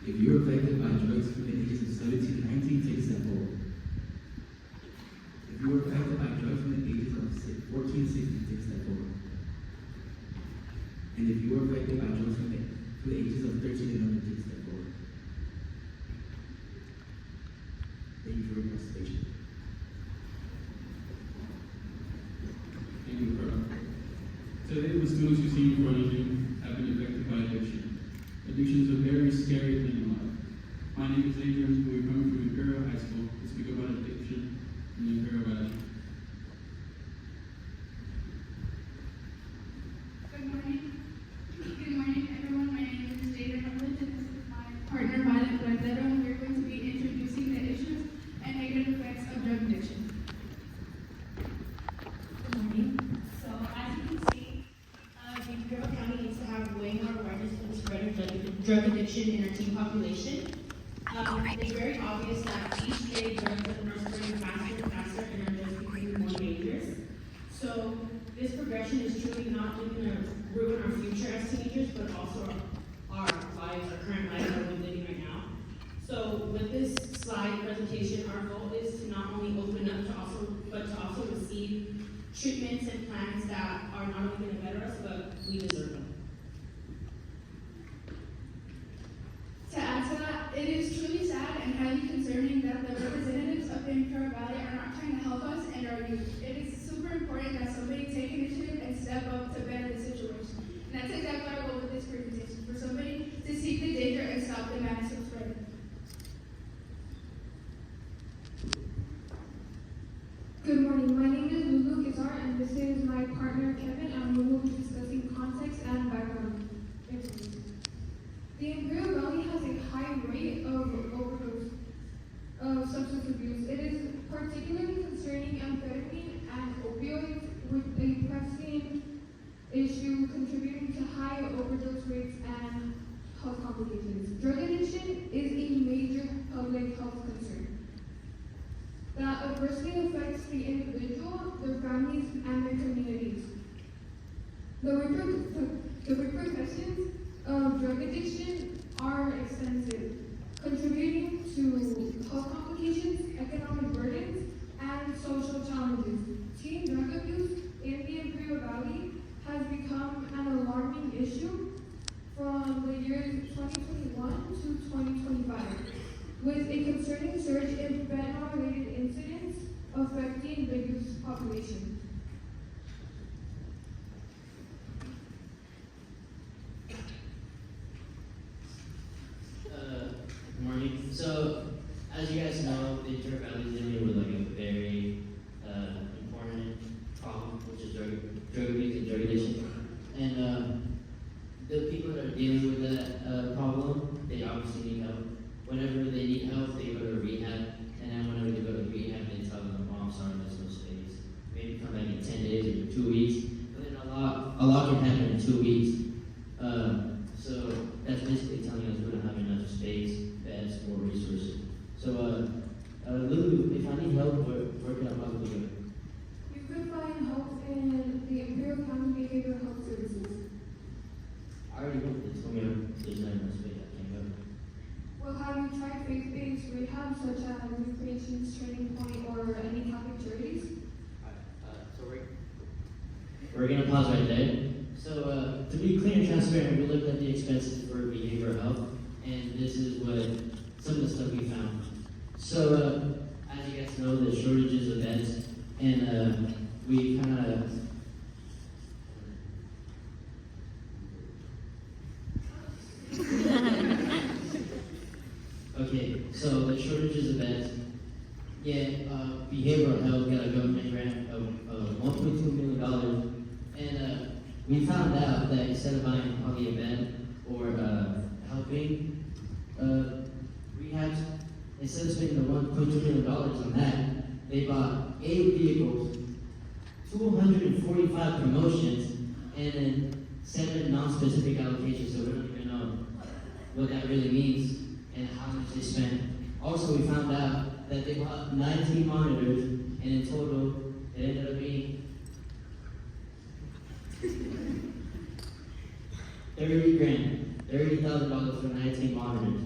If you were affected by drugs from the ages of 17 to 19, take a step forward. If you were affected by drugs from the ages of 14 to 16, take a step forward. And if you were affected by drugs from the ages of 13 and under, take a step forward. Thank you for your participation. Thank you, Carl. Today, the students you see in front of you have been affected by addiction. Addiction is a very scary thing in life. My name is Adrian, we're coming from Imperial High School to speak about addiction in the Imperial Valley. Good morning. Good morning, everyone. My name is Jada Rutledge, and this is my partner, Violet Blandero, and we're going to be introducing the issues and negative effects of drug addiction. Good morning. So, as you can see, Imperial County needs to have way more awareness for the spread of drug addiction in our teen population. It's very obvious that each day drugs are spreading faster and faster and are just becoming more dangerous. So, this progression is truly not only going to ruin our future as teenagers, but also our lives, our current lives that we're living right now. So, with this slide presentation, our goal is to not only open up but to also receive treatments and plans that are not only going to better us, but we deserve them. To add to that, it is truly sad and highly concerning that the representatives of the Imperial Valley are not trying to help us and our youth. It is super important that somebody take initiative and step up to better the situation. And that's exactly our goal with this presentation, for somebody to seek the danger and stop the madness from spreading. Good morning, my name is Lulu Gizar, and this is my partner Kevin, and we will be discussing context and background information. The Imperial Valley has a high rate of overdose of substance abuse. It is particularly concerning amphetamine and opioids, with a pressing issue contributing to high overdose rates and health complications. Drug addiction is a major public health concern that adversely affects the individual, their families, and their communities. The repercussions of drug addiction are extensive, contributing to health complications, economic burdens, and social challenges. Teen drug abuse in the Imperial Valley has become an alarming issue from the years 2021 to 2025. With a concerning surge in fentanyl-related incidents affecting the youth population. Good morning. So, as you guys know, the Imperial Valley is dealing with like a very important problem, which is drug abuse and drug addiction. And the people that are dealing with that problem, they obviously need help. Whenever they need help, they go to rehab, and then whenever they go to rehab, they tell them, "Oh, I'm sorry, there's no space. Maybe come back in 10 days or 2 weeks." But then a lot can happen in 2 weeks. So that's basically telling us we don't have enough space, beds, or resources. So, Lulu, if I need help, where can I possibly go? You could find help in the Imperial County Behavioral Health Services. I already went. They told me there's not enough space. I can't go. Well, have you tried faith-based rehab such as Recreation's Training Point or any Catholic charities? So we're gonna pause right there. So to be clear and transparent, we looked at the expenses for behavioral health, and this is what some of the stuff we found. So as you guys know, there's shortages of beds, and we kind of okay. So the shortages of beds. Yeah, behavioral health got a government grant of $1.2 million, and we found out that instead of buying probably a bed or helping rehabs, instead of spending the $1.2 million on that, they bought 8 vehicles, 245 promotions, and then 7 non-specific allocations, so we don't even know what that really means and how much they spent. Also, we found out that they bought 19 monitors, and in total, it ended up being $30,000 for 19 monitors.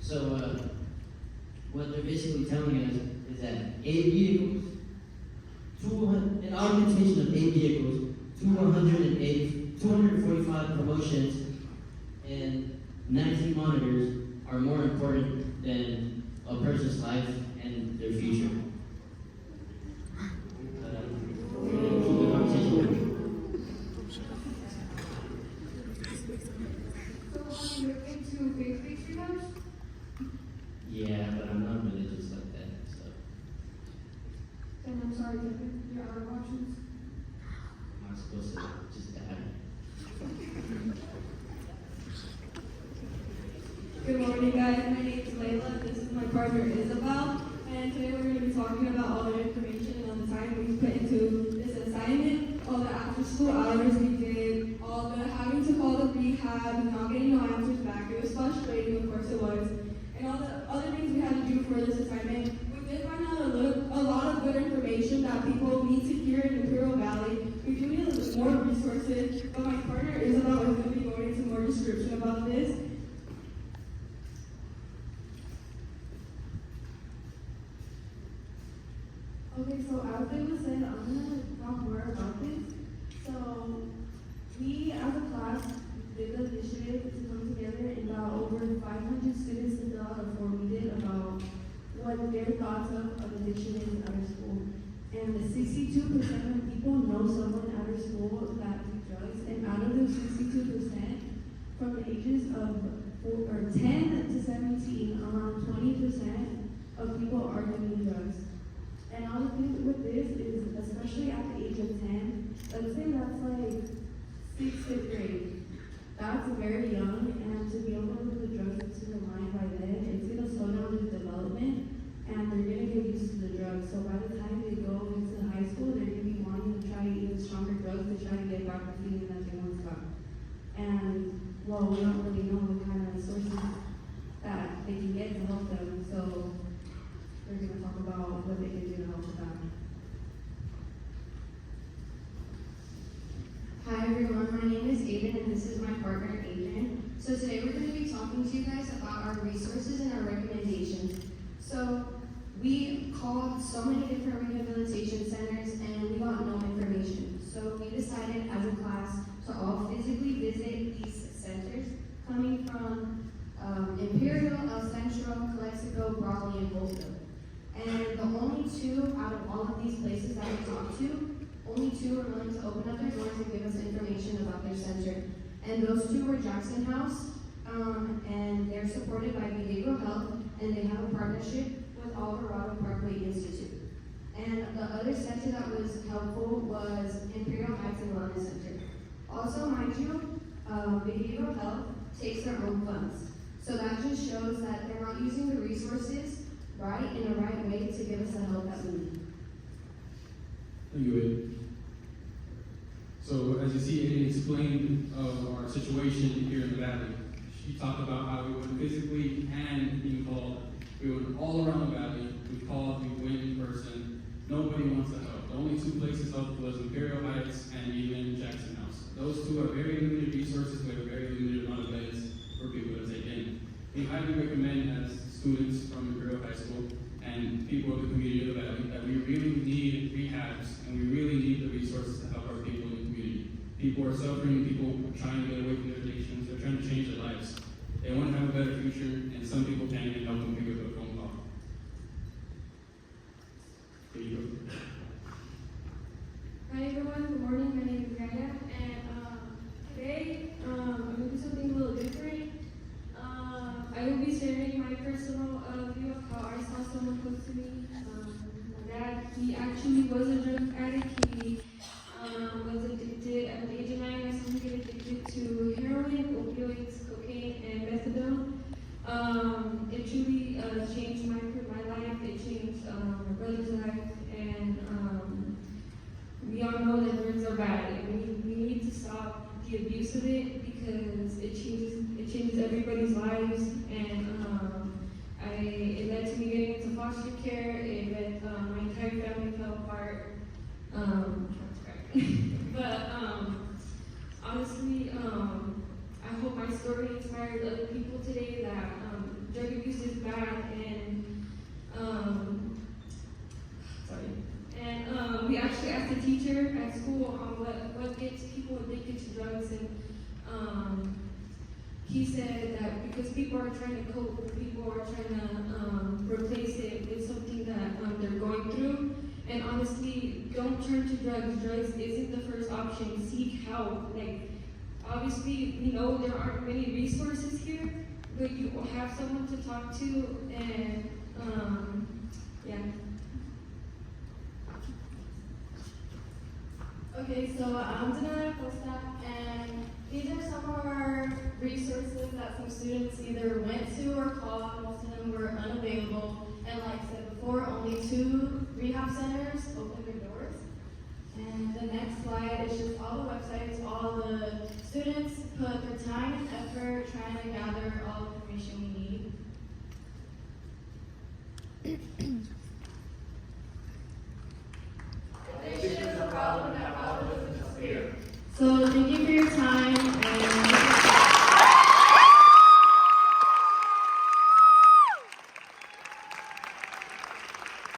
So, what they're basically telling us is that 8 vehicles, an augmentation of 8 vehicles, 245 promotions, and 19 monitors are more important than a person's life and their future. We're gonna keep the conversation going. So have you looked into faith-based rehab? Yeah, but I'm not religious like that, so Then I'm sorry, Kevin, your other options? I'm not supposed to just die. Good morning, guys. My name is Layla. This is my partner Isabel, and today we're going to be talking about all the information and all the time we put into this assignment, all the after-school hours we did, all the having to call the rehab and not getting no answers back. It was frustrating, of course it was, and all the other things we had to do for this assignment. We did find out a lot of good information that people need to hear in Imperial Valley. We do need more resources, but my partner Isabel is going to be going into more description about this. Okay, so as it was said, I'm gonna talk more about this. So, we as a class did the initiative to come together and got over 500 students to fill out a form we did about what their thoughts of addiction is at our school. And 62% of people know someone at our school that do drugs, and out of those 62%, from the ages of 10 to 17, around 20% of people are doing drugs. And all the thing with this is, especially at the age of 10, let's say that's like 6th, 5th grade. That's very young, and to be able to put the drugs into the mind by then, it's going to slow down their development, and they're going to get used to the drugs. So by the time they go into high school, they're going to be wanting to try even stronger drugs to try to get back the feeling that they once got. And, well, we don't really know what kind of sources that they can get to help them, so we're going to talk about what they can do to help with that. Hi everyone, my name is Aiden and this is my partner Adrian. So today we're going to be talking to you guys about our resources and our recommendations. So we called so many different rehabilitation centers and we got no information. So we decided as a class to all physically visit these centers coming from Imperial, El Centro, Calexico, Brawley, and Bolton. And the only two out of all of these places that we talked to, only two were willing to open up their doors and give us information about their center. And those two were Jackson House, and they're supported by Behavioral Health, and they have a partnership with Alvarado Parkway Institute. And the other center that was helpful was Imperial Heights and Wellness Center. Also, mind you, Behavioral Health takes their own funds. So that just shows that they're not using the resources right in the right way to give us the help that we need. Thank you, Aiden. So as you see, Aiden explained our situation here in the valley. She talked about how we went physically and being called. We went all around the valley. We called, we went in person. Nobody wants to help. The only two places helped was Imperial Heights and even Jackson House. Those two are very limited resources with a very limited amount of beds for people to take in. We highly recommend as students from Imperial High School and people of the community of the valley that we really need rehabs and we really need the resources to help our people in the community. People are suffering, people are trying to get away from their addictions, they're trying to change their lives. They want to have a better future, and some people can't even help them pick up a phone call. Here you go. Hi everyone, good morning, my name is Gaia, and today I'm going to do something a little different. I will be sharing my personal view of how I saw someone close to me. My dad, he actually was a drug addict. He was addicted at the age of 9. I saw him get addicted to heroin, opioids, cocaine, and methadone. It truly changed my life. It changed my brother's life, and we all know that drugs are bad. And we need to stop the abuse of it because it changes everybody's lives, and it led to me getting into foster care. It led my entire family fell apart. But honestly, I hope my story inspired other people today that drug abuse is bad, and we actually asked the teacher at school what gets people addicted to drugs, and he said that because people are trying to cope, people are trying to replace it with something that they're going through. And honestly, don't turn to drugs. Drugs isn't the first option. Seek help. Like, obviously, we know there aren't many resources here, but you will have someone to talk to, and yeah. Okay, so I'm Denai Costa, and these are some of our resources that some students either went to or called. Most of them were unavailable, and like I said before, only 2 rehab centers opened their doors. And the next slide is just all the websites, all the students put their time and effort trying to gather all the information we need. Addiction is a problem that probably doesn't disappear. So thank you for your time.